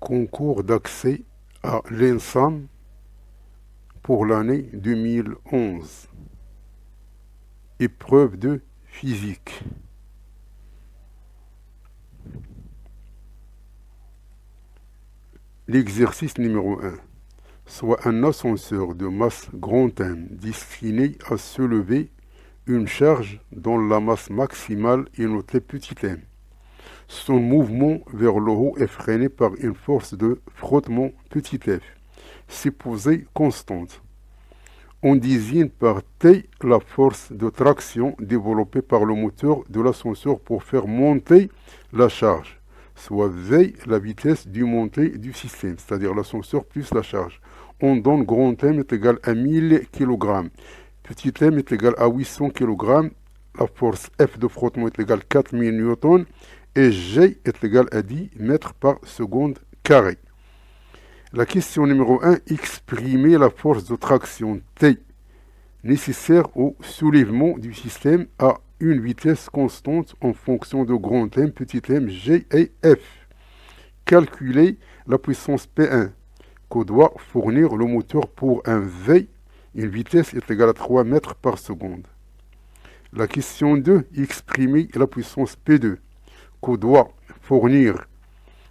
concours d'accès à l'ENSAM pour l'année 2011. Épreuve de physique. L'exercice numéro 1. Soit un ascenseur de masse grand M destiné à soulever une charge dont la masse maximale est notée petit m. Son mouvement vers le haut est freiné par une force de frottement petit f, supposée constante. On désigne par T la force de traction développée par le moteur de l'ascenseur pour faire monter la charge, soit V la vitesse du montée du système, c'est-à-dire l'ascenseur plus la charge. On donne grand M est égal à 1000 kg, petit m est égal à 800 kg, la force F de frottement est égale à 4000 N et G est égal à 10 mètres par seconde carré. La question numéro 1, exprimer la force de traction T nécessaire au soulèvement du système à une vitesse constante en fonction de grand M, petit m, G et F. Calculer la puissance P1 que doit fournir le moteur pour un V, une vitesse est égale à 3 mètres par seconde. La question 2, exprimer la puissance P2 que doit fournir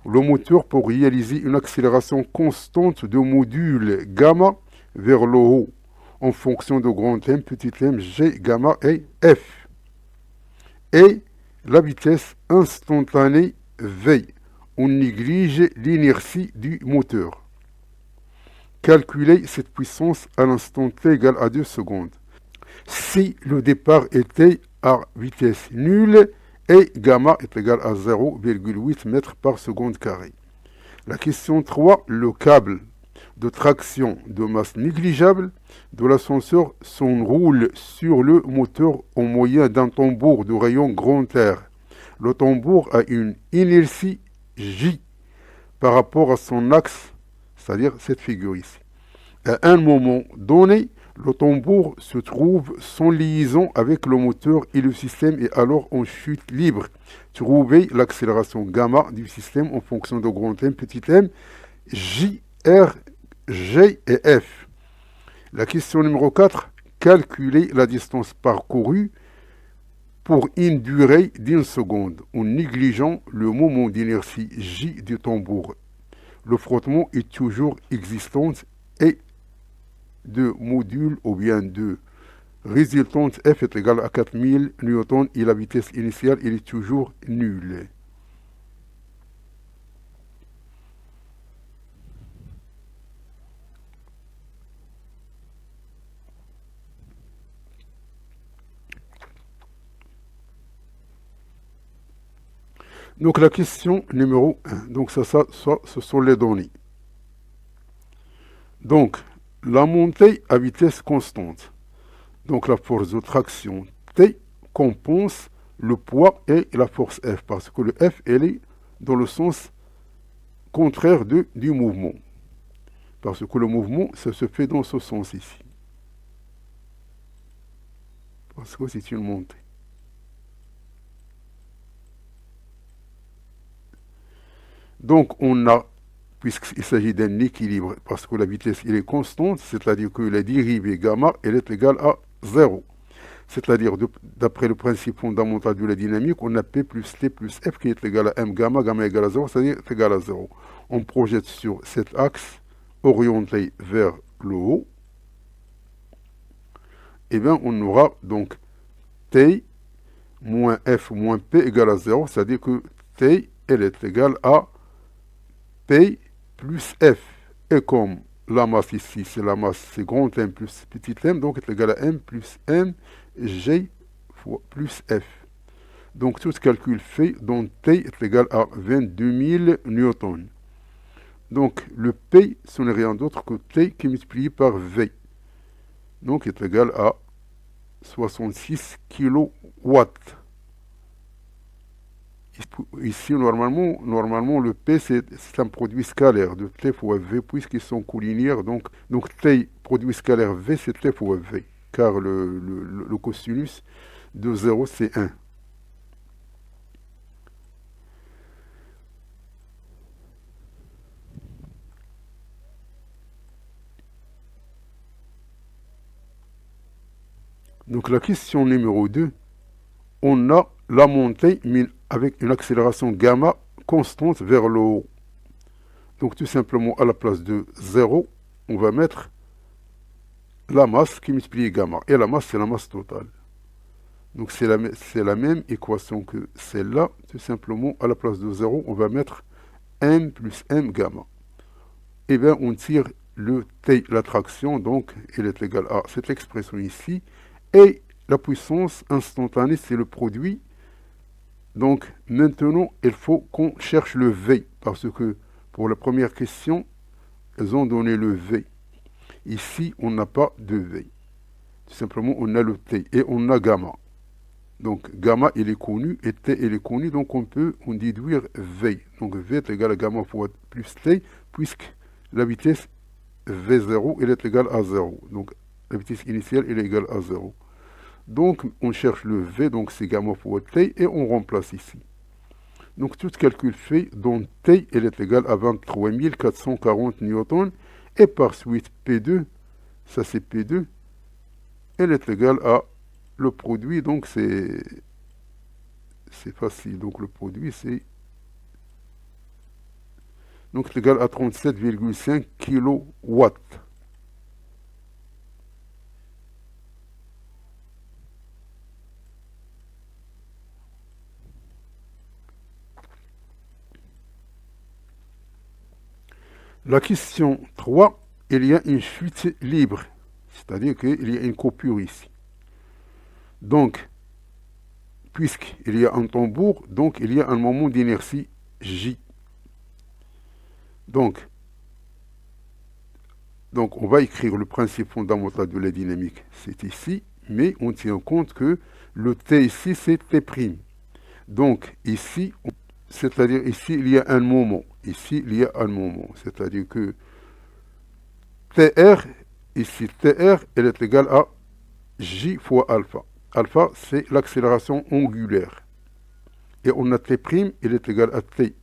le moteur pour réaliser une accélération constante de module gamma vers le haut en fonction de grand M, petit m, G, gamma et F. Et la vitesse instantanée V. On néglige l'inertie du moteur. Calculer cette puissance à l'instant t égale à 2 secondes. Si le départ était à vitesse nulle et gamma est égal à 0,8 mètres par seconde carré. La question 3, le câble de traction de masse négligeable de l'ascenseur s'enroule sur le moteur au moyen d'un tambour de rayon grand R. Le tambour a une inertie J par rapport à son axe, c'est-à-dire cette figure ici. À un moment donné, le tambour se trouve sans liaison avec le moteur et le système est alors en chute libre. Trouvez l'accélération gamma du système en fonction de grand M, petit m, J, R, G et F. La question numéro 4, calculer la distance parcourue pour une durée d'une seconde en négligeant le moment d'inertie J du tambour. Le frottement est toujours existant et de module ou bien de résultante F est égale à 4000 N et la vitesse initiale elle est toujours nulle. Donc la question numéro 1, donc ça ce sont les données. Donc la montée à vitesse constante. Donc la force de traction T compense le poids et la force F, parce que le F, elle est dans le sens contraire du mouvement. Parce que le mouvement, ça se fait dans ce sens ici. Parce que c'est une montée. Donc on a, puisqu'il s'agit d'un équilibre, parce que la vitesse elle est constante, c'est-à-dire que la dérivée gamma elle est égale à 0. C'est-à-dire, d'après le principe fondamental de la dynamique, on a P plus T plus F qui est égal à M gamma, gamma égale à 0, c'est-à-dire égal à 0. On projette sur cet axe orienté vers le haut, et bien on aura donc T moins F moins P égale à 0, c'est-à-dire que T elle est égale à P plus F. Et comme la masse ici, c'est la masse, c'est grand M plus petit m, donc est égal à M plus M, G fois plus F. Donc tout ce calcul fait, dont T est égal à 22 000 newtons. Donc le P, ce n'est rien d'autre que T qui est multiplié par V. Donc est égal à 66 kilowatts. Ici, normalement, le P, c'est un produit scalaire de T fois V, puisqu'ils sont collinéaires. Donc T, produit scalaire V, c'est T fois V, car le cosinus de 0, c'est 1. « Donc la question numéro 2, on a la montée mais avec une accélération gamma constante vers le haut. Donc tout simplement à la place de 0, on va mettre la masse qui multiplie gamma. Et la masse, c'est la masse totale. Donc c'est la même équation que celle-là. Tout simplement, à la place de 0, on va mettre m plus m gamma. Et bien, on tire le T, l'attraction, donc elle est égale à cette expression ici. Et la puissance instantanée, c'est le produit. Donc maintenant, il faut qu'on cherche le V, parce que pour la première question, elles ont donné le V. Ici, on n'a pas de V. Tout simplement, on a le T et on a gamma. Donc gamma, il est connu et T, il est connu, donc on peut en déduire V. Donc V est égal à gamma fois plus T, puisque la vitesse V0, elle est égale à 0. Donc la vitesse initiale, elle est égale à 0. Donc on cherche le V, donc c'est gamma fois T, et on remplace ici. Donc tout calcul fait, dont T, elle est égale à 23 440 newtons, et par suite P2, ça c'est P2, elle est égale à le produit, donc c'est facile. Donc le produit c'est donc égal à 37,5 kW. La question 3, il y a une chute libre, c'est-à-dire qu'il y a une coupure ici. Donc, puisqu'il y a un tambour, donc il y a un moment d'inertie J. Donc, on va écrire le principe fondamental de la dynamique, c'est ici, mais on tient compte que le T ici, c'est T'. Donc, ici, c'est-à-dire ici, il y a un moment. Ici, il y a un moment. C'est-à-dire que TR, ici, TR, elle est égale à J fois alpha. Alpha, c'est l'accélération angulaire. Et on a T', il est égal à T.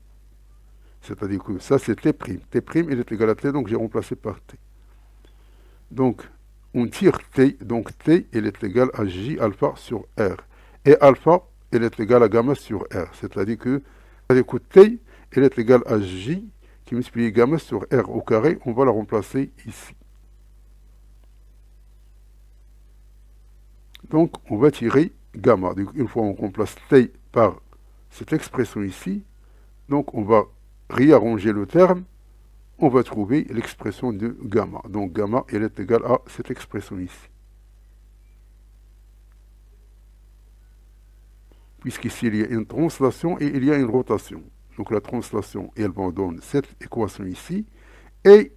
C'est-à-dire que ça, c'est T'. T', il est égal à T, donc j'ai remplacé par T. Donc, on tire T, donc T, il est égal à J alpha sur R. Et alpha, il est égal à gamma sur R. C'est-à-dire que T, il est égal à J qui multiplie gamma sur R au carré. On va la remplacer ici. Donc, on va tirer gamma. Donc, une fois on remplace T par cette expression ici, donc on va réarranger le terme, on va trouver l'expression de gamma. Donc, gamma, elle est égale à cette expression ici. Puisqu'ici, il y a une translation et il y a une rotation. Donc, la translation, elle va donner cette équation ici, et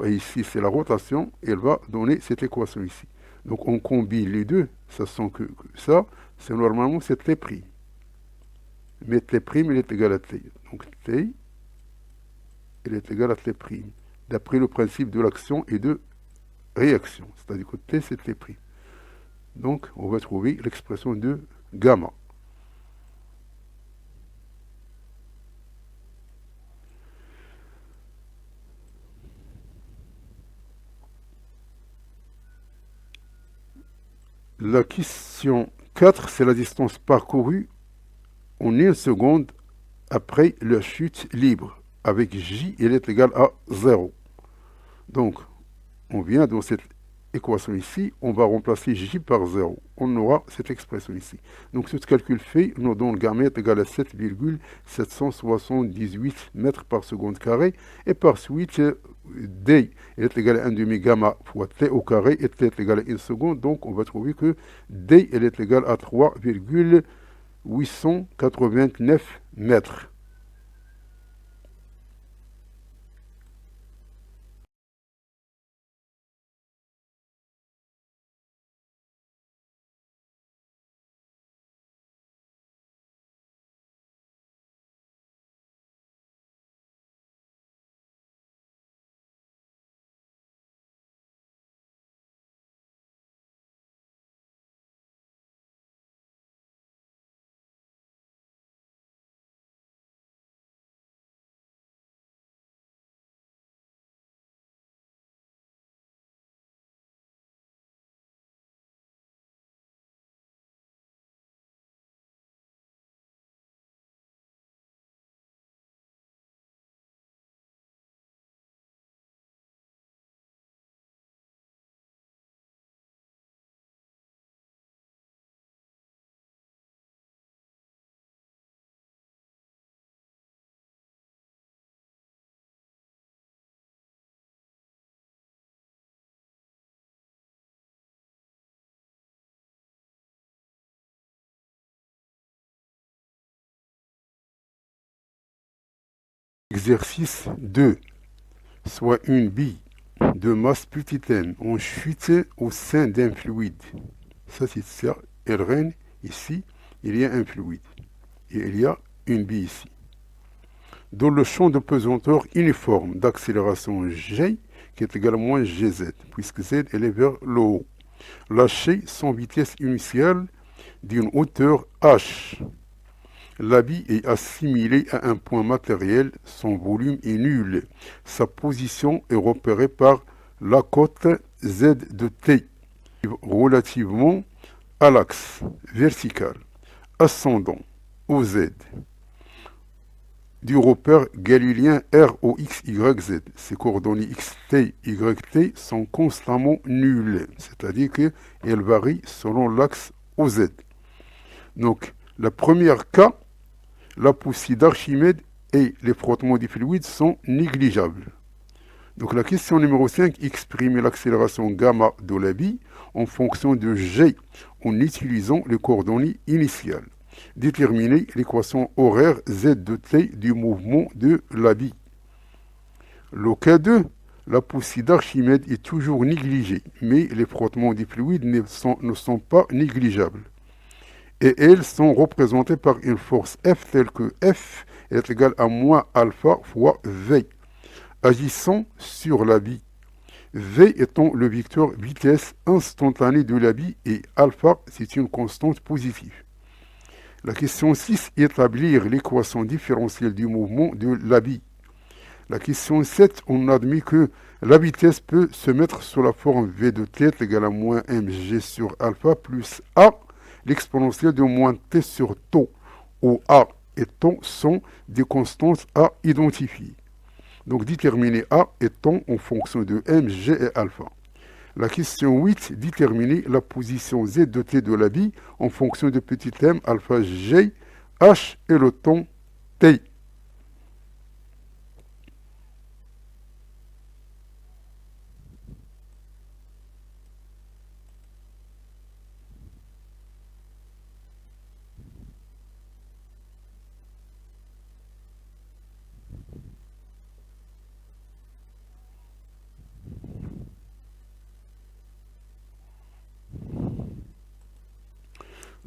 ici, c'est la rotation, elle va donner cette équation ici. Donc, on combine les deux, sachant que ça, c'est normalement c'est T'. Mais T', il est égal à T. Donc, T, il est égal à T', d'après le principe de l'action et de réaction. C'est-à-dire que T, c'est T'. Donc, on va trouver l'expression de gamma. La question 4, c'est la distance parcourue en 1 seconde après la chute libre. Avec J, il est égal à 0. Donc, on vient dans cette équation ici, on va remplacer J par 0. On aura cette expression ici. Donc, ce calcul fait nous donne gamma est égal à 7,778 mètres par seconde carré. Et par suite, D est égal à 1 demi gamma fois T au carré et T est égal à 1 seconde. Donc, on va trouver que D est égal à 3,889 mètres. Exercice 2. Soit une bille de masse petit n en chute au sein d'un fluide. Ça, c'est ça. Rn, ici, il y a un fluide. Et il y a une bille ici. Dans le champ de pesanteur uniforme d'accélération G, qui est égal à moins Gz, puisque Z elle est vers le haut. Lâché sans vitesse initiale d'une hauteur h. La bille est assimilée à un point matériel, son volume est nul. Sa position est repérée par la cote Z de T, relativement à l'axe vertical, ascendant, OZ, du repère galiléen ROX-YZ. Ces coordonnées XT, YT sont constamment nulles, c'est-à-dire qu'elles varient selon l'axe OZ. Donc, la première cas, la poussée d'Archimède et les frottements du fluide sont négligeables. Donc la question numéro 5, exprimer l'accélération gamma de la bille en fonction de G en utilisant les coordonnées initiales. Déterminer l'équation horaire Z de T du mouvement de la bille. Le cas 2, la poussée d'Archimède est toujours négligée, mais les frottements du fluide ne sont pas négligeables. Et elles sont représentées par une force F telle que F est égale à moins alpha fois V, agissant sur la bille. V étant le vecteur vitesse instantanée de la bille et alpha c'est une constante positive. La question 6, établir l'équation différentielle du mouvement de la bille. La question 7, on admet que la vitesse peut se mettre sous la forme V de t égale à moins mg sur alpha plus A, l'exponentielle de moins t sur tau, où A et tau sont des constantes à identifier. Donc déterminer A et tau en fonction de mg et alpha. La question 8, déterminer la position Z de t de la bille en fonction de petit m alpha g, h et le temps t.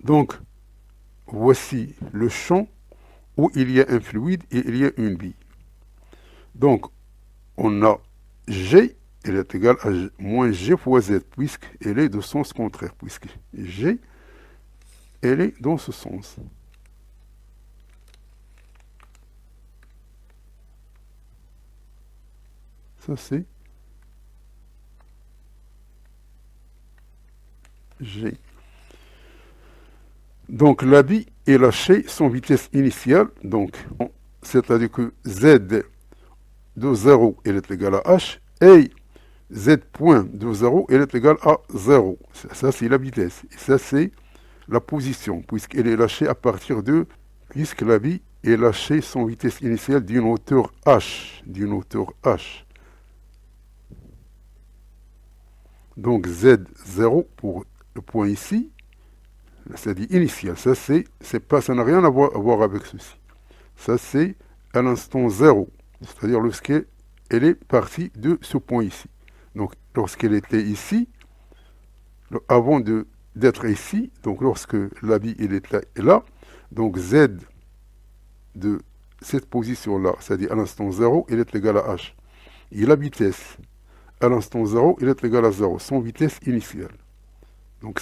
Donc, voici le champ où il y a un fluide et il y a une bille. Donc, on a G, elle est égale à moins G fois Z, puisqu'elle est de sens contraire, puisque G, elle est dans ce sens. Ça, c'est G. Donc, la bille est lâchée sans vitesse initiale, donc, c'est-à-dire que Z de 0, elle est égale à H, et Z point de 0, elle est égale à 0. Ça, c'est la vitesse. Et ça, c'est la position, puisqu'elle est lâchée à partir de, puisque la bille est lâchée sans vitesse initiale d'une hauteur H. Donc, Z0 pour le point ici, c'est-à-dire initial. Ça, ça n'a rien à voir avec ceci. Ça, c'est à l'instant 0. C'est-à-dire lorsqu'elle est partie de ce point ici. Donc, lorsqu'elle était ici, avant d'être ici, donc lorsque la bille elle est là, donc Z de cette position-là, c'est-à-dire à l'instant 0, elle est égale à H. Et la vitesse, à l'instant 0, elle est égale à 0, sans vitesse initiale. Donc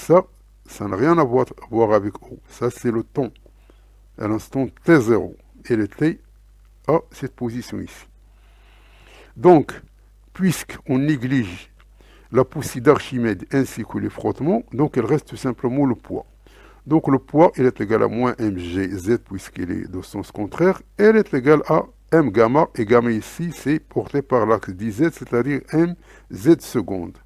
ça n'a rien à voir avec O. Ça, c'est le temps. À l'instant T0, elle était à cette position ici. Donc, puisqu'on néglige la poussée d'Archimède ainsi que les frottements, donc il reste tout simplement le poids. Donc le poids, il est égal à moins mgz, puisqu'il est de sens contraire, et il est égal à m gamma, et gamma ici, c'est porté par l'axe dz, c'est-à-dire mz seconde.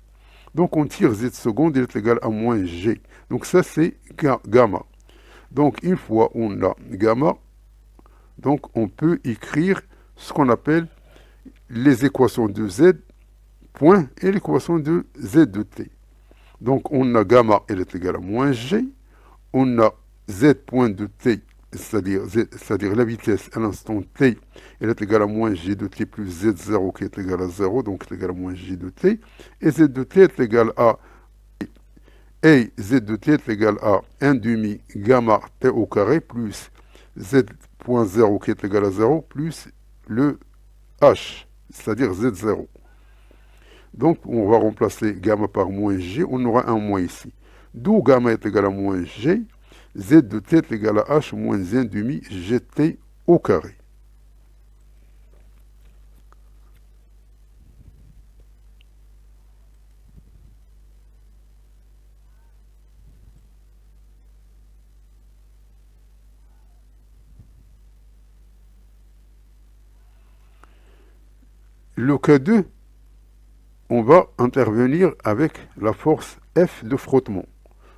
Donc on tire z seconde, il est égal à moins g. Donc ça, c'est gamma. Donc une fois on a gamma, donc on peut écrire ce qu'on appelle les équations de z point et l'équation de z de t. Donc on a gamma, elle est égale à moins g. On a z point de t c'est-à-dire la vitesse à l'instant t, elle est égale à moins g de t plus z0 qui est égal à 0, donc c'est égal à moins g de t, et z de t est égal à, et z de t est égal à 1 demi gamma t au carré plus z.0 qui est égal à 0 plus le h, c'est-à-dire z0. Donc on va remplacer gamma par moins g, on aura un moins ici. D'où gamma est égal à moins g, z de t est égal à h moins 1 demi gt au carré. Le cas 2, on va intervenir avec la force F de frottement.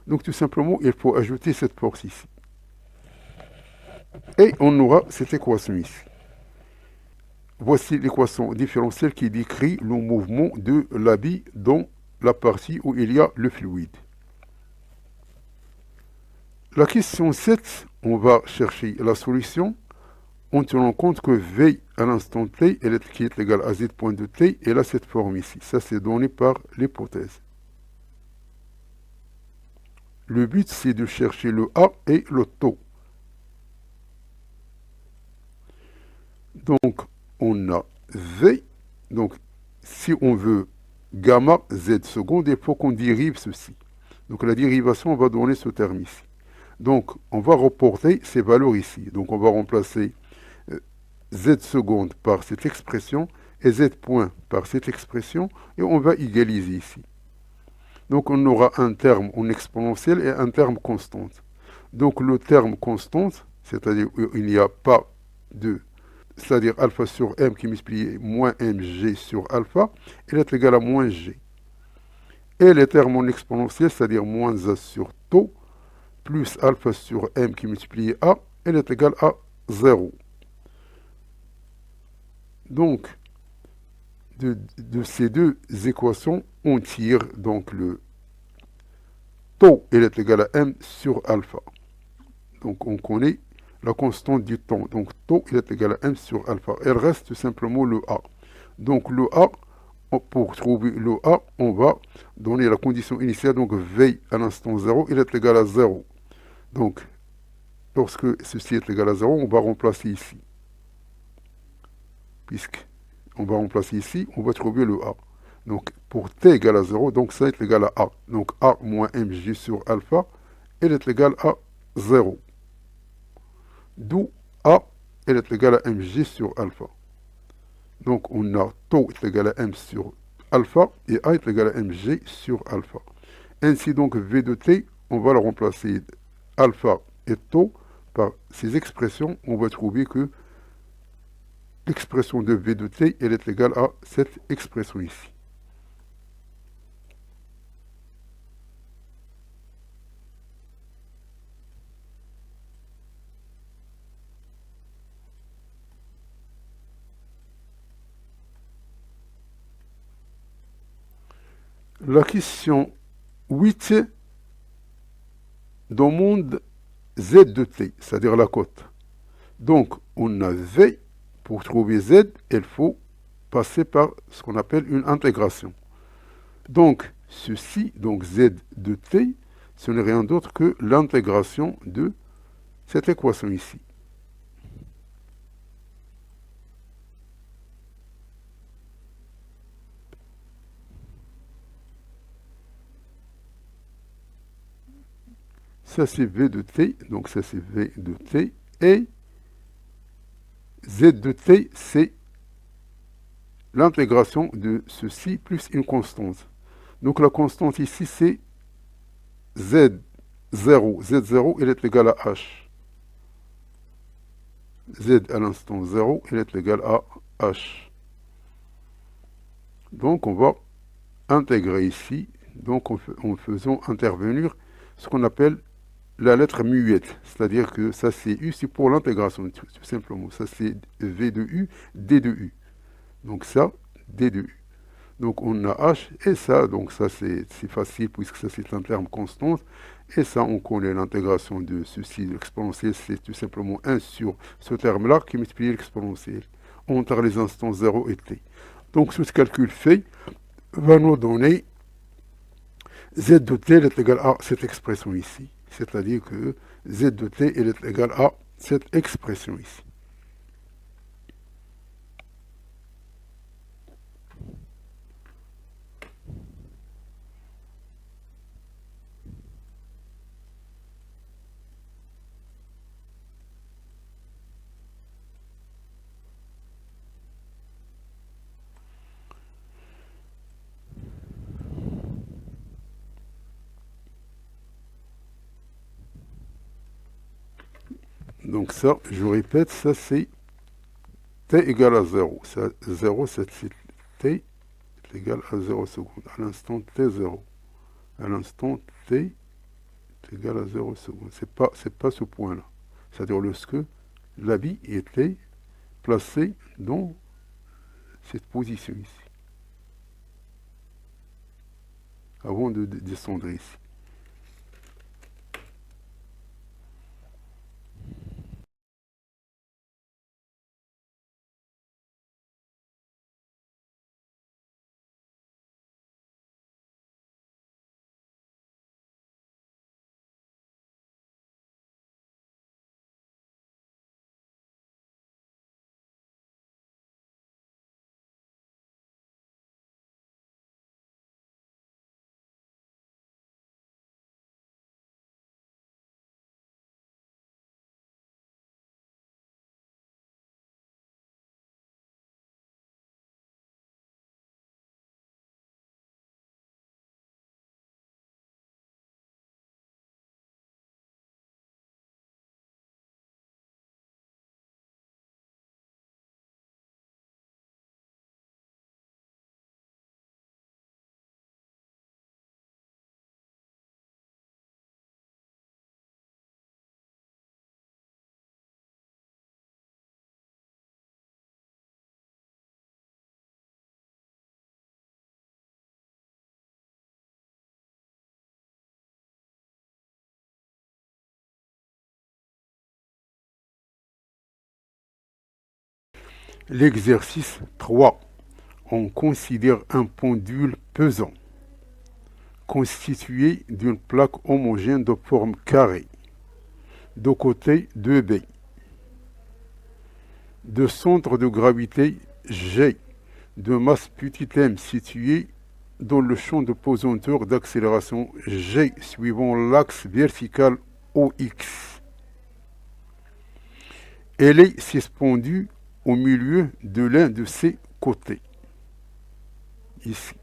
Donc tout simplement, il faut ajouter cette force ici. Et on aura cette équation ici. Voici l'équation différentielle qui décrit le mouvement de l'habit dans la partie où il y a le fluide. La question 7, on va chercher la solution en tenant compte que V à l'instant t, qui est égal à z point de t, elle a cette forme ici. Ça, c'est donné par l'hypothèse. Le but, c'est de chercher le A et le taux. Donc, on a V. Donc, si on veut gamma z seconde, il faut qu'on dérive ceci. Donc, la dérivation va donner ce terme ici. Donc, on va reporter ces valeurs ici. Donc, on va remplacer z seconde par cette expression et z point par cette expression, et on va égaliser ici. Donc on aura un terme en exponentiel et un terme constante. Donc le terme constante, c'est-à-dire il n'y a pas de, c'est-à-dire alpha sur m qui multiplie moins mg sur alpha, elle est égale à moins g. Et le terme en exponentiel, c'est-à-dire moins a sur tau, plus alpha sur m qui multiplie a, elle est égale à 0. Donc, de ces deux équations, on tire donc le tau, il est égal à m sur alpha. Donc, on connaît la constante du temps. Donc, tau, il est égal à m sur alpha. Il reste tout simplement le a. Donc, le a, pour trouver le a, on va donner la condition initiale. Donc, v à l'instant 0, il est égal à 0. Donc, lorsque ceci est égal à 0, on va remplacer ici. On va remplacer ici, on va trouver le A. Donc, pour t égale à 0, donc ça est égal à A. Donc, A moins mg sur alpha, elle est égale à 0. D'où A, elle est égale à mg sur alpha. Donc, on a tau est égal à m sur alpha, et A est égal à mg sur alpha. Ainsi, donc, V de t, on va le remplacer alpha et tau par ces expressions. On va trouver que l'expression de V de t, elle est égale à cette expression ici. La question 8 demande Z de t, c'est-à-dire la cote. Donc, on a V. Pour trouver Z, il faut passer par ce qu'on appelle une intégration. Donc, ceci, donc Z de t, ce n'est rien d'autre que l'intégration de cette équation ici. Ça, c'est V de t, donc ça, c'est V de t, et Z de t, c'est l'intégration de ceci plus une constante. Donc la constante ici, c'est Z0. Z0, il est égal à H. Z à l'instant 0, il est égal à H. Donc on va intégrer ici, donc en faisant intervenir ce qu'on appelle la lettre muette, c'est-à-dire que ça c'est U, c'est pour l'intégration, tout simplement. Ça c'est V de U, D de U. Donc ça, D de U. Donc on a h et ça, donc ça c'est facile puisque ça c'est un terme constant. Et ça, on connaît l'intégration de ceci, l'exponentiel, c'est tout simplement 1 sur ce terme-là qui multiplie l'exponentiel entre les instants 0 et t. Donc ce calcul fait va nous donner z de t est égal à cette expression ici. C'est-à-dire que z de t est égal à cette expression ici. Donc ça, je répète, ça c'est t égale à 0. Ça, 0, c'est t est égal à 0 secondes. À l'instant t0. À l'instant t est égal à 0 secondes. C'est pas ce point-là. C'est-à-dire lorsque la bille était placée dans cette position ici. Avant de descendre ici. L'exercice 3. On considère un pendule pesant, constitué d'une plaque homogène de forme carrée, de côté 2B, de centre de gravité G, de masse petit m situé dans le champ de pesanteur d'accélération G suivant l'axe vertical OX. Elle est suspendue au milieu de l'un de ses côtés, ici,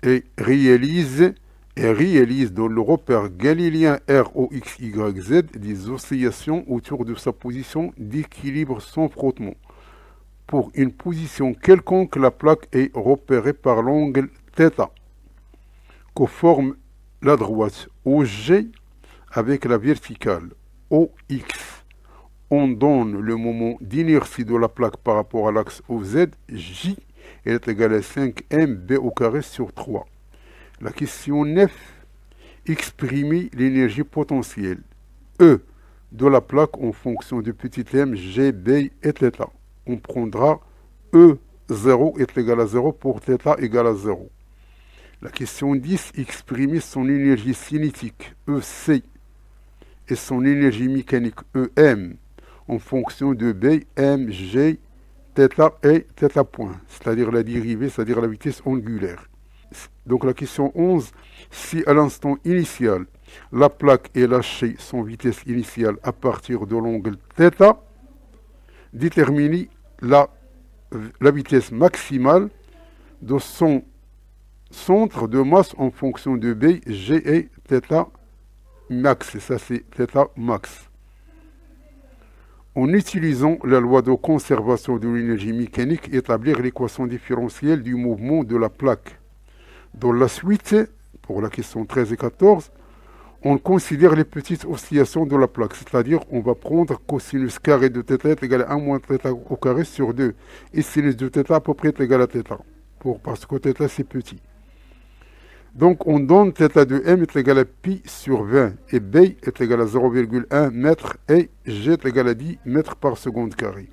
et réalise dans le repère galiléen ROXYZ des oscillations autour de sa position d'équilibre sans frottement. Pour une position quelconque, la plaque est repérée par l'angle θ, que forme la droite OG avec la verticale OX. On donne le moment d'inertie de la plaque par rapport à l'axe OZ, J est égal à 5mb au carré sur 3. La question 9, exprimer l'énergie potentielle E de la plaque en fonction de petit m, G, B et θ. On prendra E0 est égal à 0 pour θ égale à 0. La question 10, exprimer son énergie cinétique EC et son énergie mécanique EM en fonction de B, M, G, θ et θ point, c'est-à-dire la dérivée, c'est-à-dire la vitesse angulaire. Donc la question 11, si à l'instant initial, la plaque est lâchée son vitesse initiale à partir de l'angle θ, déterminez la vitesse maximale de son centre de masse en fonction de B, G et θ max. Ça c'est θ max. En utilisant la loi de conservation de l'énergie mécanique, établir l'équation différentielle du mouvement de la plaque. Dans la suite, pour la question 13 et 14, on considère les petites oscillations de la plaque, c'est-à-dire on va prendre cosinus carré de θ est égal à 1 moins θ au carré sur 2, et sinus de θ à peu près est égal à θ. parce que θ c'est petit. Donc on donne θ de m est égal à pi sur 20 et b est égal à 0,1 mètre et g est égal à 10 mètres par seconde carrée.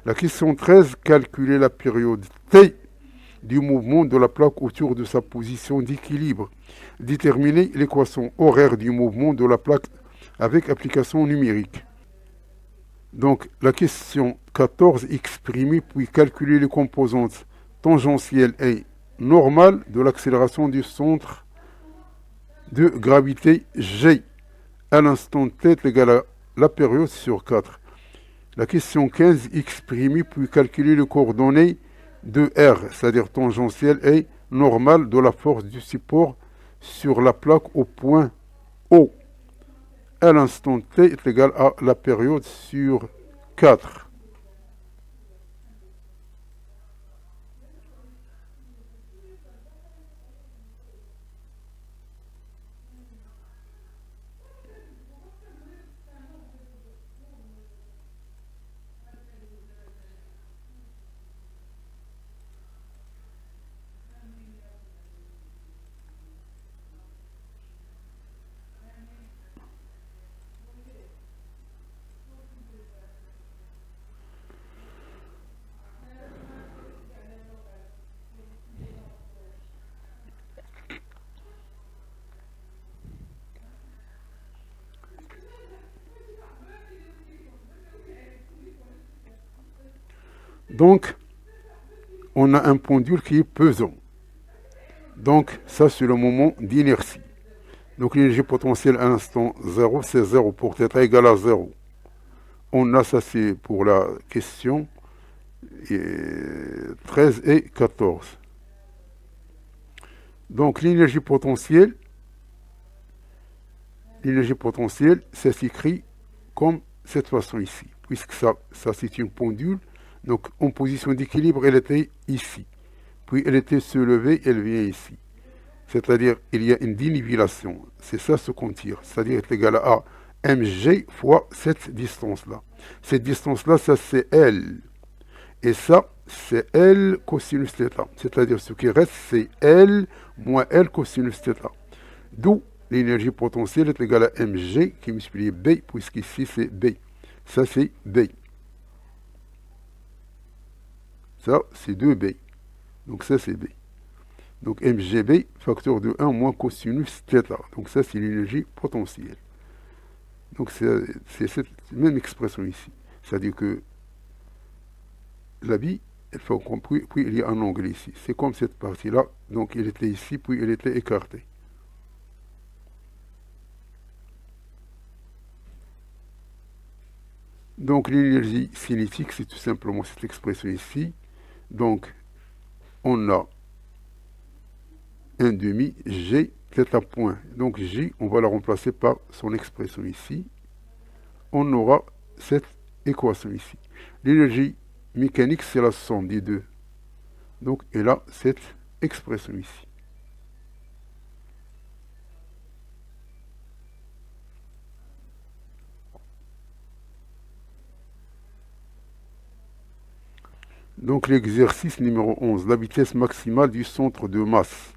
La question 13, calculer la période t du mouvement de la plaque autour de sa position d'équilibre. Déterminer l'équation horaire du mouvement de la plaque avec application numérique. Donc la question 14, exprimer puis calculer les composantes tangentielles et normales de l'accélération du centre de gravité G à l'instant t est égal à la période sur 4. La question 15, exprimer puis calculer les coordonnées de R, c'est-à-dire tangentielle et normale de la force du support sur la plaque au point O à l'instant t est égal à la période sur 4. Donc, on a un pendule qui est pesant. Donc, ça, c'est le moment d'inertie. Donc, l'énergie potentielle à l'instant 0, c'est 0 pour θ égale à 0. On a ça, c'est pour la question 13 et 14. Donc, l'énergie potentielle, ça s'écrit comme cette façon ici. Puisque ça c'est une pendule. Donc, en position d'équilibre, elle était ici. Puis, elle était se lever, elle vient ici. C'est-à-dire, il y a une dénivellation. C'est ça ce qu'on tire. C'est-à-dire, est égal à mg fois cette distance-là. Cette distance-là, ça c'est L. Et ça, c'est L cosinus θ. C'est-à-dire, ce qui reste, c'est L moins L cosinus θ. D'où l'énergie potentielle est égale à mg qui multiplie B, puisqu'ici c'est B. Ça, c'est B. Ça, c'est 2B. Donc ça, c'est B. Donc mgb, facteur de 1 moins cosinus θ. Donc ça, c'est l'énergie potentielle. Donc c'est cette même expression ici. C'est-à-dire que la bille, elle fait compris, puis il y a un angle ici. C'est comme cette partie-là. Donc il était ici, puis il était écarté. Donc l'énergie cinétique, c'est tout simplement cette expression ici. Donc on a un demi G θ point. Donc J, on va la remplacer par son expression ici. On aura cette équation ici. L'énergie mécanique, c'est la somme des deux. Donc elle a cette expression ici. Donc l'exercice numéro 11, la vitesse maximale du centre de masse.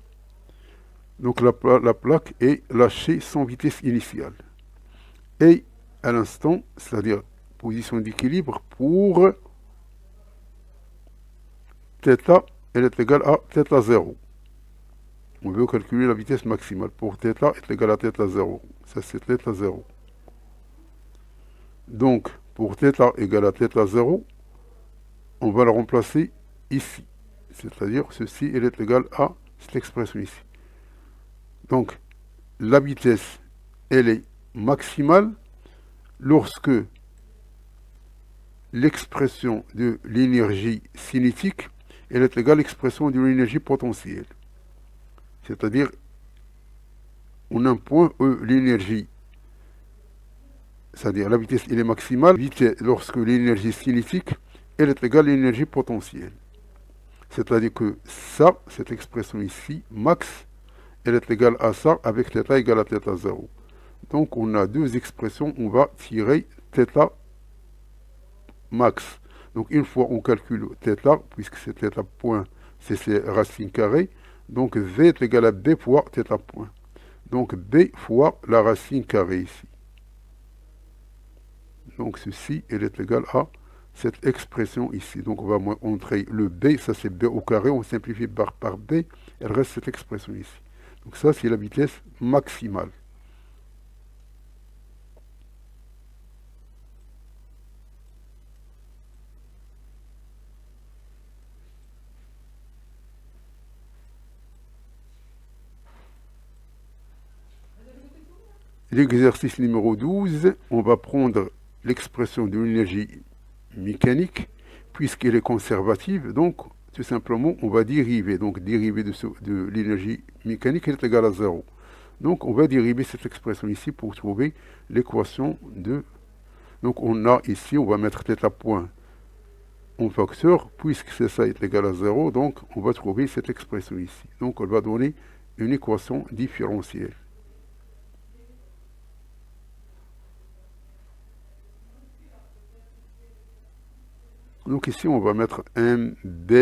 Donc la plaque est lâchée sans vitesse initiale. Et à l'instant, c'est-à-dire position d'équilibre pour θ, elle est égale à θ0. On veut calculer la vitesse maximale. Pour θ est égale à θ0. Ça c'est θ0. Donc pour θ égale à θ0, on va la remplacer ici. C'est-à-dire ceci, elle est égale à cette expression ici. Donc, la vitesse, elle est maximale lorsque l'expression de l'énergie cinétique, elle est égale à l'expression de l'énergie potentielle. C'est-à-dire, on a un point où l'énergie, c'est-à-dire la vitesse, elle est maximale, lorsque l'énergie cinétique, elle est égale à l'énergie potentielle. C'est-à-dire que ça, cette expression ici, max, elle est égale à ça avec θ égale à θ0. Donc on a deux expressions, on va tirer θ max. Donc une fois on calcule θ, puisque c'est θ point c'est racine carrée. Donc V est égal à B fois θ point. Donc B fois la racine carrée ici. Donc ceci, elle est égale à cette expression ici. Donc on va montrer le B, ça c'est B au carré, on simplifie par B, elle reste cette expression ici. Donc ça c'est la vitesse maximale. L'exercice numéro 12, on va prendre l'expression de l'énergie mécanique, puisqu'elle est conservative, donc tout simplement on va dériver. Donc dériver de l'énergie mécanique est égal à 0. Donc on va dériver cette expression ici pour trouver l'équation de... Donc on a ici, on va mettre θ point en facteur, puisque c'est ça est égal à 0, donc on va trouver cette expression ici. Donc on va donner une équation différentielle. Donc ici, on va mettre M, B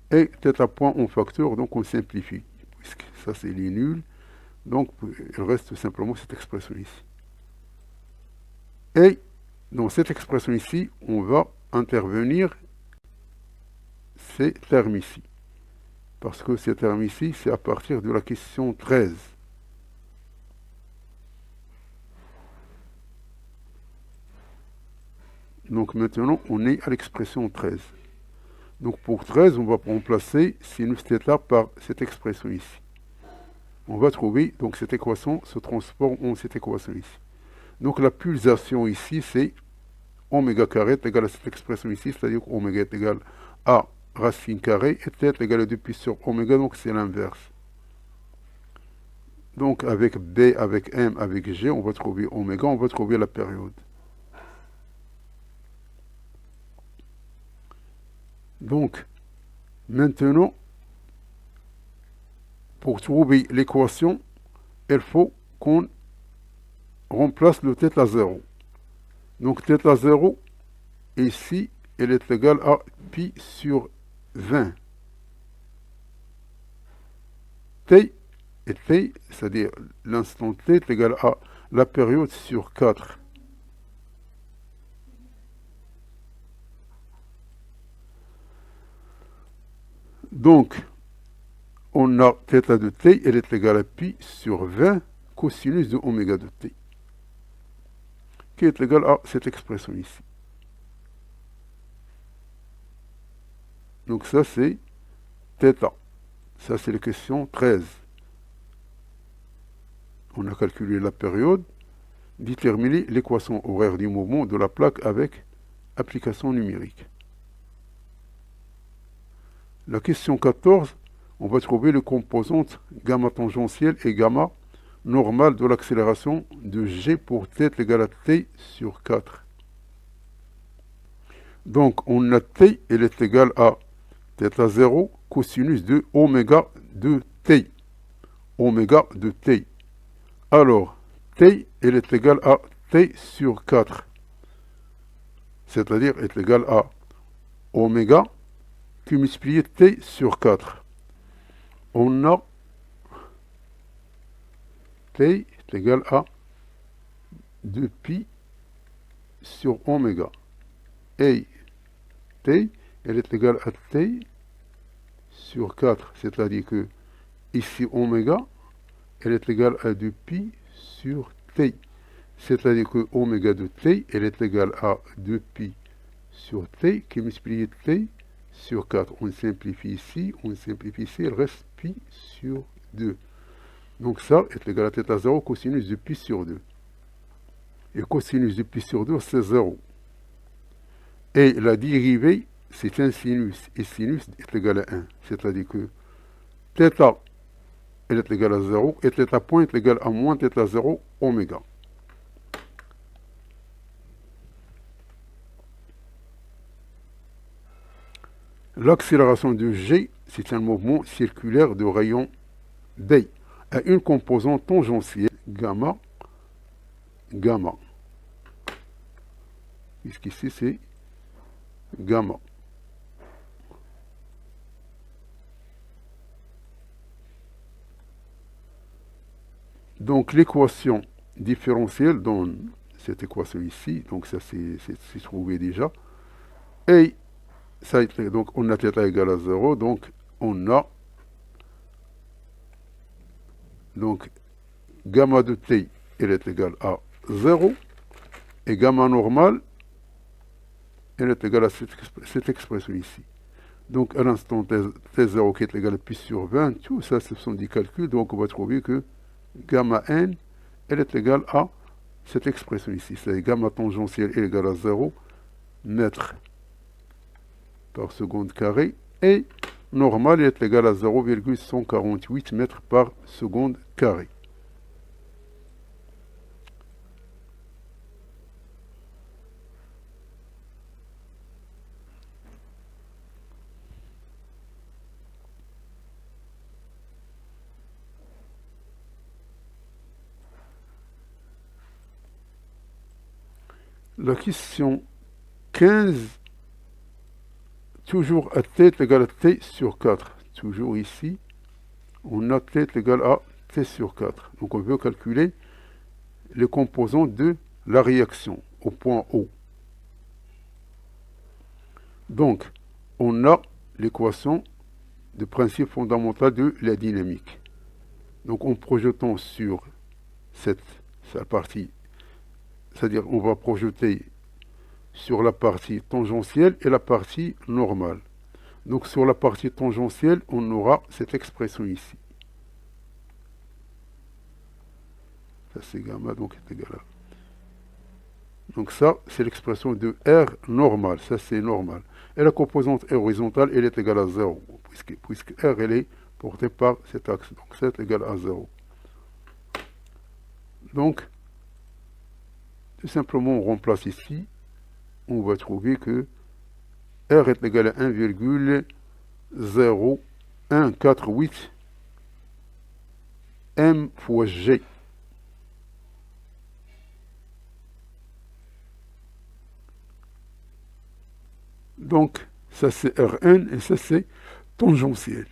et θ point en facteur, donc on simplifie, puisque ça c'est les nuls. Donc il reste tout simplement cette expression ici. Et dans cette expression ici, on va intervenir ces termes ici. Parce que ces termes ici, c'est à partir de la question 13. Donc maintenant, on est à l'expression 13. Donc pour 13, on va remplacer sinus θ par cette expression ici. On va trouver, donc cette équation se transforme en cette équation ici. Donc la pulsation ici, c'est oméga carré est égal à cette expression ici, c'est-à-dire qu'oméga est égal à racine carrée et θ est égal à 2 pi sur oméga, donc c'est l'inverse. Donc avec B, avec M, avec G, on va trouver oméga, on va trouver la période. Donc, maintenant, pour trouver l'équation, il faut qu'on remplace le θ 0. Donc θ 0, ici, elle est égale à pi sur 20. T et T, c'est-à-dire l'instant T est égal à la période sur 4. Donc, on a θ de T, elle est égale à pi sur 20 cosinus de oméga de T, qui est égal à cette expression ici. Donc ça, c'est θ. Ça, c'est la question 13. On a calculé la période, déterminer l'équation horaire du mouvement de la plaque avec application numérique. La question 14, on va trouver les composantes gamma tangentielle et gamma normale de l'accélération de G pour T est égal à T sur 4. Donc on a T, elle est égale à θ 0 cosinus de oméga de T. Oméga de T. Alors, T, elle est égale à T sur 4. C'est-à-dire est égal à oméga qui multiplie T sur 4. On a T est égal à 2 pi sur oméga. Et T, elle est égale à T sur 4. C'est-à-dire que ici oméga, elle est égale à 2 pi sur T. C'est-à-dire que oméga de T, elle est égale à 2 pi sur T qui multiplie T sur 4. On simplifie ici, il reste pi sur 2. Donc ça est égal à θ 0 cosinus de pi sur 2. Et cosinus de pi sur 2, c'est 0. Et la dérivée, c'est un sinus. Et sinus est égal à 1. C'est-à-dire que θ, elle est égale à 0. Et θ point est égal à moins θ 0 oméga. L'accélération de G, c'est un mouvement circulaire de rayon D à une composante tangentielle gamma, gamma. Puisqu'ici c'est gamma. Donc l'équation différentielle donne cette équation ici, donc ça c'est trouvé déjà. Et ça, donc on a θ égale à 0, donc on a donc gamma de t, elle est égale à 0, et gamma normale, elle est égale à cette expression ici. Donc à l'instant t0 qui est égal à pi sur 20, tout ça ce sont des calculs, donc on va trouver que gamma n, elle est égale à cette expression ici, c'est gamma tangentielle est égale à 0 mètres par seconde carré, et normale est égale à 0,148 mètres par seconde carré. La question 15, toujours à t est égal à t sur 4. Toujours ici, on a t est égal à t sur 4. Donc on veut calculer les composants de la réaction au point O. Donc, on a l'équation de principe fondamental de la dynamique. Donc en projetant sur cette partie, c'est-à-dire on va projeter sur la partie tangentielle et la partie normale. Donc sur la partie tangentielle, on aura cette expression ici. Ça c'est gamma, donc est égal à. Donc ça, c'est l'expression de R normal. Ça c'est normal. Et la composante horizontale, elle est égale à 0, puisque R, elle est portée par cet axe. Donc ça est égal à 0. Donc, tout simplement, on remplace ici. On va trouver que R est égal à 1,0148 M fois G. Donc, ça c'est Rn et ça c'est tangentiel.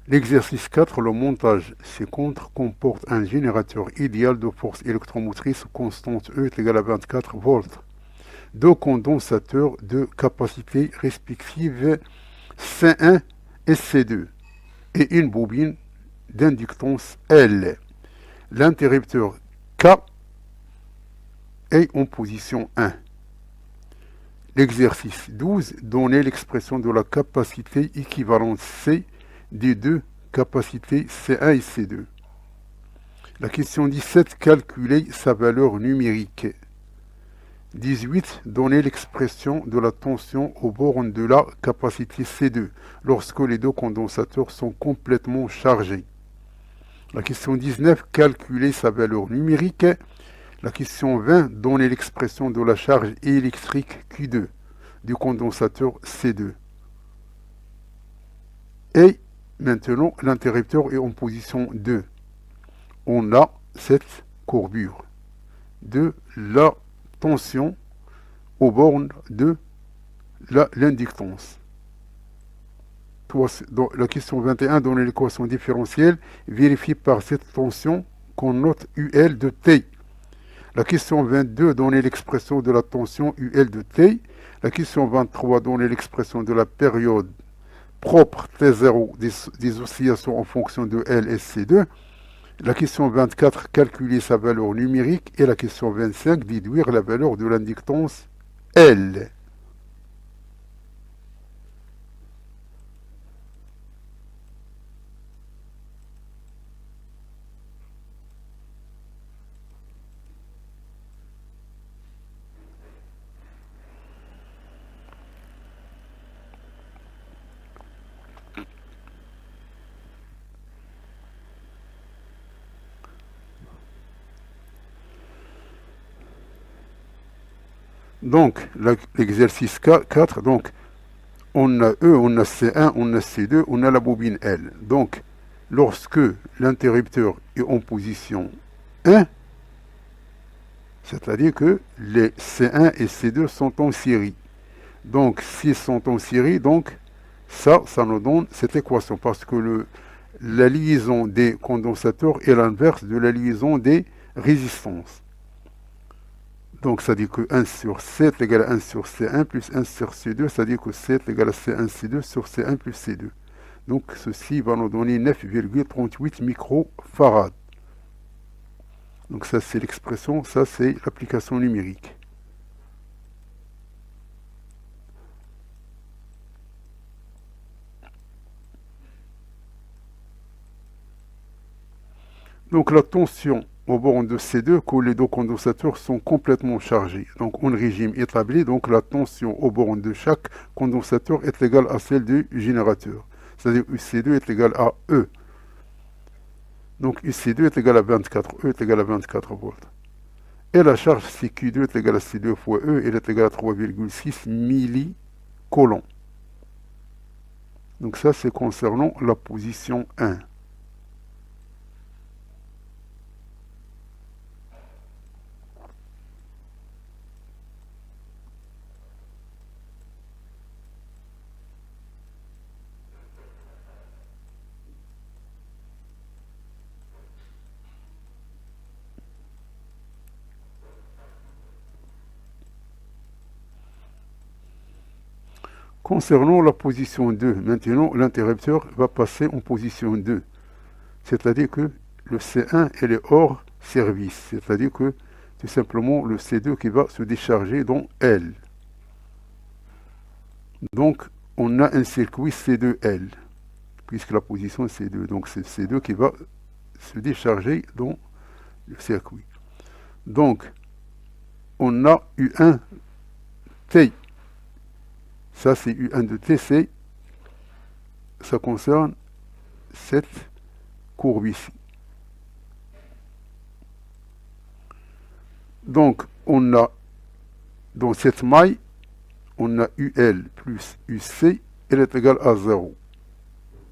L'exercice 4, le montage ci-contre comporte un générateur idéal de force électromotrice constante E est égal à 24 volts. Deux condensateurs de capacité respective C1 et C2 et une bobine d'inductance L. L'interrupteur K est en position 1. L'exercice 12, donner l'expression de la capacité équivalente C des deux capacités C1 et C2. La question 17, calculer sa valeur numérique. 18, donner l'expression de la tension aux bornes de la capacité C2 lorsque les deux condensateurs sont complètement chargés. La question 19, calculer sa valeur numérique. La question 20, donner l'expression de la charge électrique Q2 du condensateur C2. Et maintenant, l'interrupteur est en position 2. On a cette courbure de la tension aux bornes de l'inductance. La question 21, donner l'équation différentielle, vérifiée par cette tension qu'on note UL de T. La question 22, donner l'expression de la tension UL de T. La question 23, donner l'expression de la période propre T0 des oscillations en fonction de L et C2. La question 24, calculer sa valeur numérique. Et la question 25, déduire la valeur de l'inductance L. Donc, l'exercice 4, donc, on a E, on a C1, on a C2, on a la bobine L. Donc, lorsque l'interrupteur est en position 1, c'est-à-dire que les C1 et C2 sont en série. Donc, s'ils sont en série, donc, ça nous donne cette équation, parce que la liaison des condensateurs est l'inverse de la liaison des résistances. Donc, ça dit que 1 sur C est égal à 1 sur C1 plus 1 sur C2, ça dit que C est égal à C1 C2 sur C1 plus C2. Donc, ceci va nous donner 9,38 microfarads. Donc, ça, c'est l'expression, ça, c'est l'application numérique. Donc, la tension au borne de C2 que les deux condensateurs sont complètement chargés. Donc, en régime établi, donc la tension au borne de chaque condensateur est égale à celle du générateur. C'est-à-dire UC2 est égal à E. Donc, UC2 est égal à 24, E est égal à 24 volts. Et la charge CQ2 est égale à C2 fois E, elle est égale à 3,6 millicoulomb. Donc, ça, c'est concernant la position 1. Concernant la position 2, maintenant l'interrupteur va passer en position 2. C'est-à-dire que le C1 elle est hors service. C'est-à-dire que tout simplement le C2 qui va se décharger dans L. Donc on a un circuit C2L, puisque la position est C2. Donc c'est C2 qui va se décharger dans le circuit. Donc on a U1 T. Ça, c'est U1 de T, ça concerne cette courbe ici. Donc, on a, dans cette maille, on a UL plus UC, elle est égale à 0.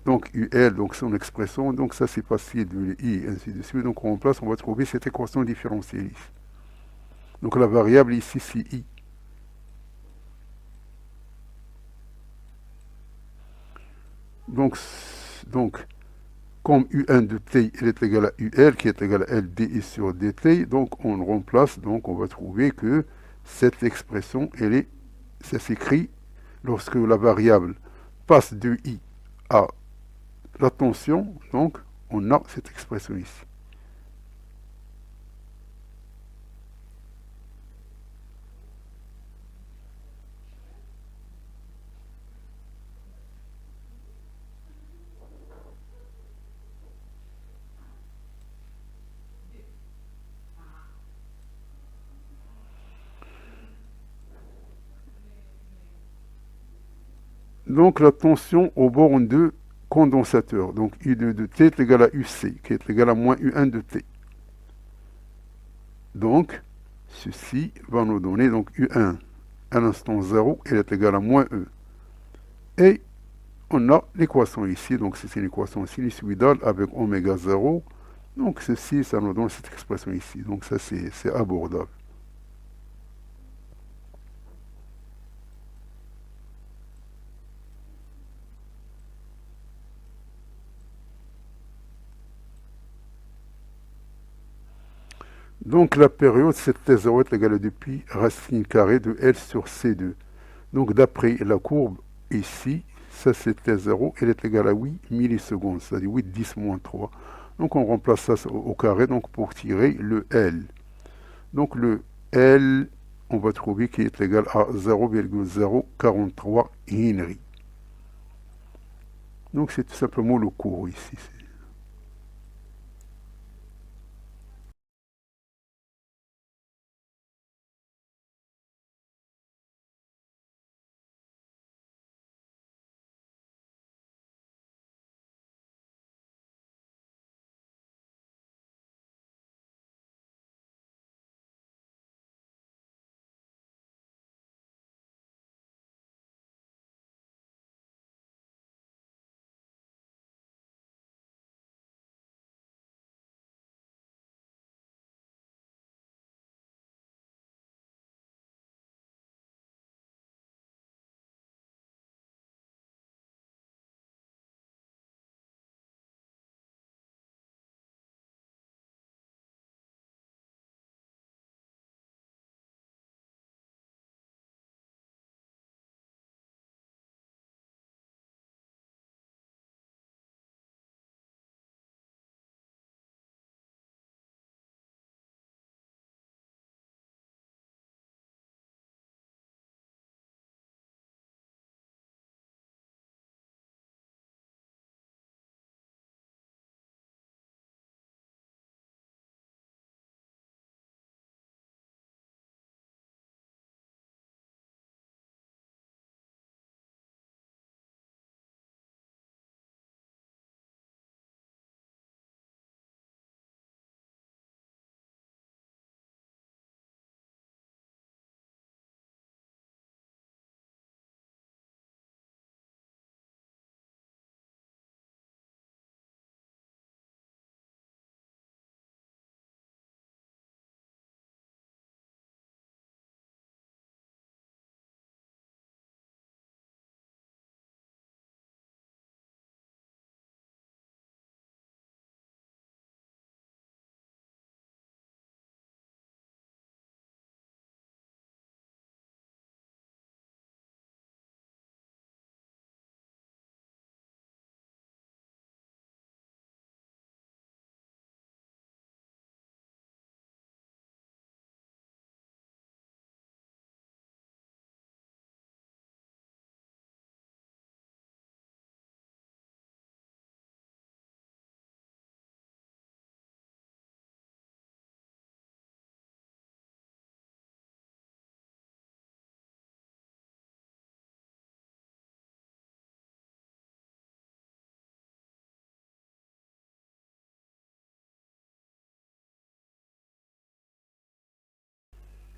Donc, UL, donc son expression, donc ça c'est facile de I, et ainsi de suite. Donc, on remplace, on va trouver cette équation différentielle ici. Donc, la variable ici, c'est I. Donc comme U1 de T elle est égale à UL qui est égal à LDI sur DT, donc on remplace, donc on va trouver que cette expression, ça s'écrit lorsque la variable passe de I à la tension, donc on a cette expression ici. Donc la tension aux bornes de condensateur, donc U2 de T est égal à UC, qui est égal à moins U1 de T. Donc, ceci va nous donner donc U1 à l'instant 0, il est égal à moins E. Et on a l'équation ici, donc c'est une équation sinusoïdale avec oméga 0. Donc ceci, ça nous donne cette expression ici. Donc ça, c'est abordable. Donc la période, c'est T0 est égale à depuis racine carrée de L sur C2. Donc d'après la courbe ici, ça c'est T0, elle est égale à 8 millisecondes, c'est-à-dire 8, 10 moins 3. Donc on remplace ça au carré donc pour tirer le L. Donc le L, on va trouver qu'il est égal à 0,043 Henry. Donc c'est tout simplement le cours ici.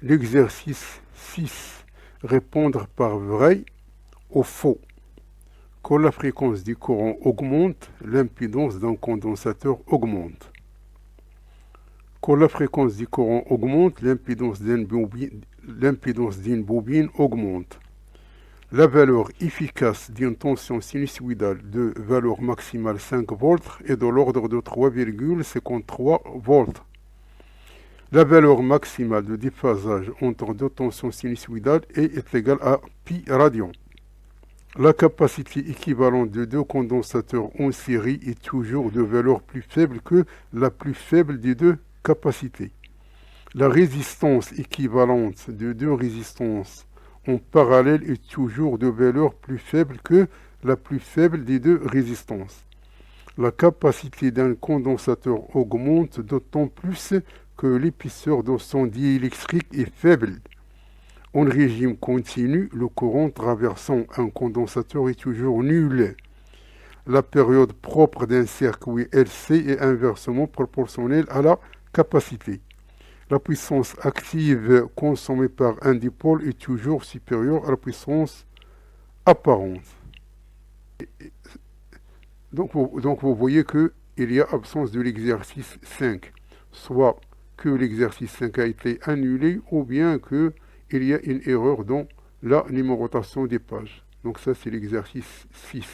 L'exercice 6. Répondre par vrai ou faux. Quand la fréquence du courant augmente, l'impédance d'un condensateur augmente. Quand la fréquence du courant augmente, l'impédance d'une bobine augmente. La valeur efficace d'une tension sinusoïdale de valeur maximale 5 volts est de l'ordre de 3,53 volts. La valeur maximale de déphasage entre deux tensions sinusoïdales est égale à pi radian. La capacité équivalente de deux condensateurs en série est toujours de valeur plus faible que la plus faible des deux capacités. La résistance équivalente de deux résistances en parallèle est toujours de valeur plus faible que la plus faible des deux résistances. La capacité d'un condensateur augmente d'autant plus que l'épaisseur de son diélectrique est faible. En régime continu, le courant traversant un condensateur est toujours nul. La période propre d'un circuit LC est inversement proportionnelle à la capacité. La puissance active consommée par un dipôle est toujours supérieure à la puissance apparente. Donc vous voyez qu'il y a absence de l'exercice 5. Soit que l'exercice 5 a été annulé ou bien qu'il y a une erreur dans la numérotation des pages. Donc ça c'est l'exercice 6.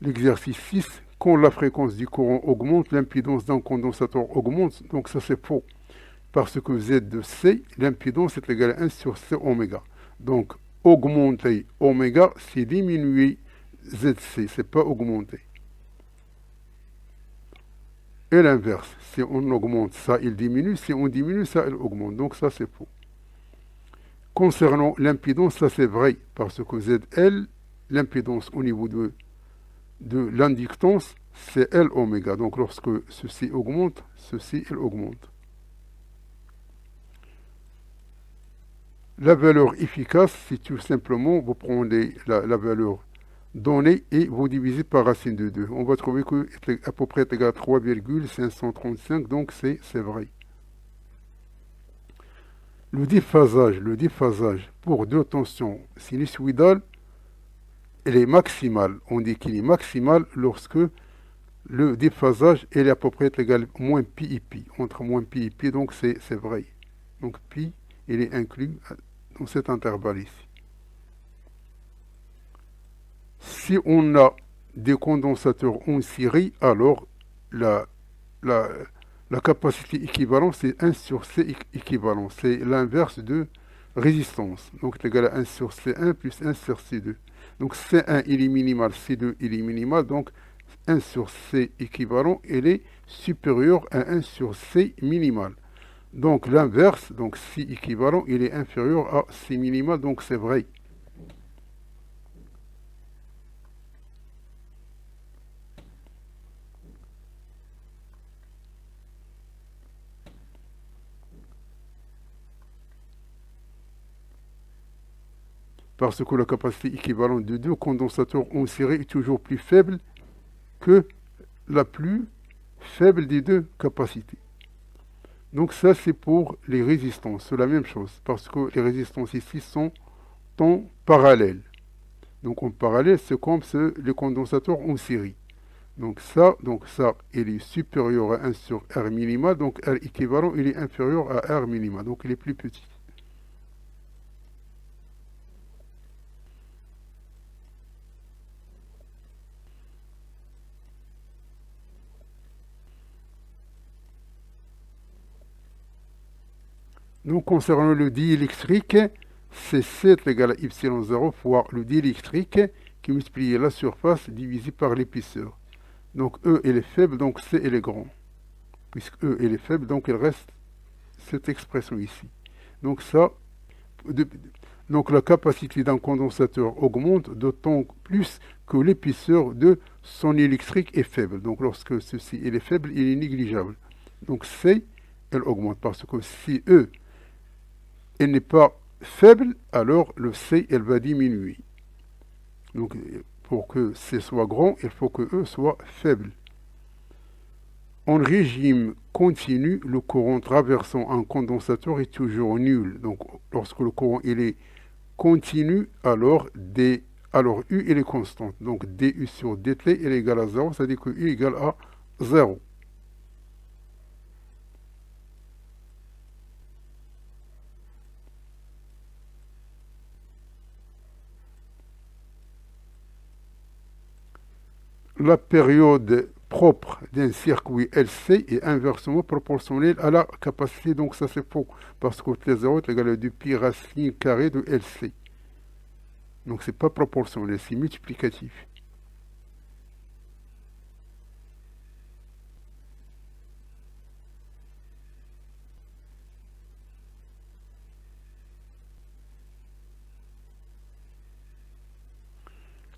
L'exercice 6, quand la fréquence du courant augmente, l'impédance d'un condensateur augmente. Donc ça c'est faux. Parce que Z de C, l'impédance est égale à 1 sur C oméga. Donc augmenter oméga, c'est diminuer ZC, c'est pas augmenter. Et l'inverse, si on augmente ça, il diminue, si on diminue ça, il augmente. Donc ça c'est faux. Concernant l'impédance, ça c'est vrai, parce que ZL, l'impédance au niveau de l'inductance, c'est L oméga. Donc lorsque ceci augmente, ceci il augmente. La valeur efficace, c'est tout simplement, vous prenez la valeur donnée et vous divisez par racine de 2. On va trouver que à peu près égal à 3,535, donc c'est vrai. Le déphasage pour deux tensions sinusoïdales, elle est maximale. On dit qu'il est maximal lorsque le déphasage est à peu près égal à moins pi et pi. Entre moins pi et pi, donc c'est vrai. Donc pi, il est inclus dans cet intervalle ici. Si on a des condensateurs en série, alors la capacité équivalente, c'est 1 sur C équivalent. C'est l'inverse de résistance. Donc c'est égal à 1 sur C1 plus 1 sur C2. Donc C1 il est minimal, C2 il est minimal, donc 1 sur C équivalent, il est supérieur à 1 sur C minimal. Donc l'inverse, donc C équivalent, il est inférieur à C minimal, donc c'est vrai. Parce que la capacité équivalente de deux condensateurs en série est toujours plus faible que la plus faible des deux capacités. Donc ça c'est pour les résistances, c'est la même chose, parce que les résistances ici sont en parallèle. Donc en parallèle, c'est comme les condensateurs en série. Donc ça, il est supérieur à 1 sur R minima, donc R équivalent, il est inférieur à R minima, donc il est plus petit. Donc concernant le diélectrique, c'est 7 égale à y0 fois le diélectrique qui multiplie la surface divisé par l'épaisseur. Donc E il est faible, donc C il est grand. Puisque E il est faible, donc il reste cette expression ici. Donc ça, donc la capacité d'un condensateur augmente d'autant plus que l'épaisseur de son électrique est faible. Donc lorsque ceci il est faible, il est négligeable. Donc C, elle augmente parce que si E elle n'est pas faible, alors le C, elle va diminuer. Donc, pour que C soit grand, il faut que E soit faible. En régime continu, le courant traversant un condensateur est toujours nul. Donc, lorsque le courant il est continu, alors U il est constante. Donc, dU sur dt est égal à 0, c'est-à-dire que U est égal à 0. La période propre d'un circuit LC est inversement proportionnelle à la capacité. Donc ça c'est faux, parce que T0 est égal à 2 pi racine carrée de LC. Donc c'est pas proportionnel, c'est multiplicatif.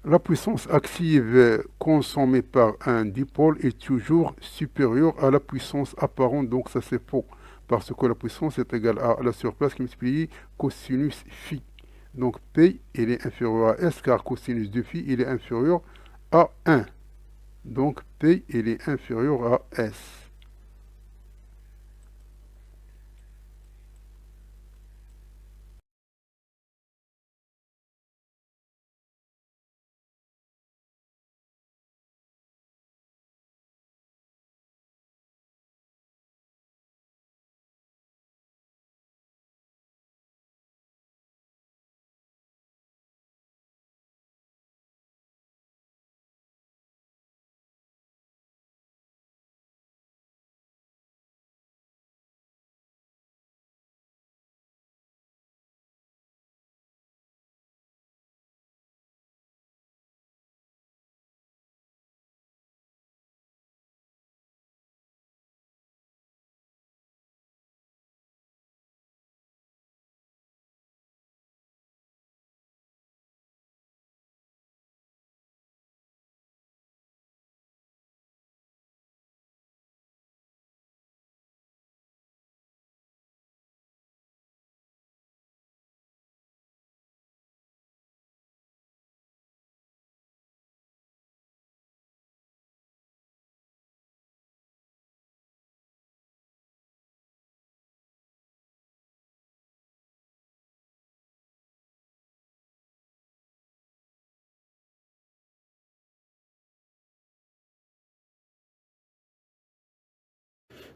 La puissance active consommée par un dipôle est toujours supérieure à la puissance apparente, donc ça c'est faux, parce que la puissance est égale à la surface qui multiplie cosinus phi. Donc P il est inférieur à S, car cosinus de phi il est inférieur à 1. Donc P il est inférieur à S.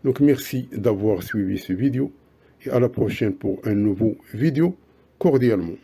Donc merci d'avoir suivi ce vidéo et à la prochaine pour un nouveau vidéo cordialement.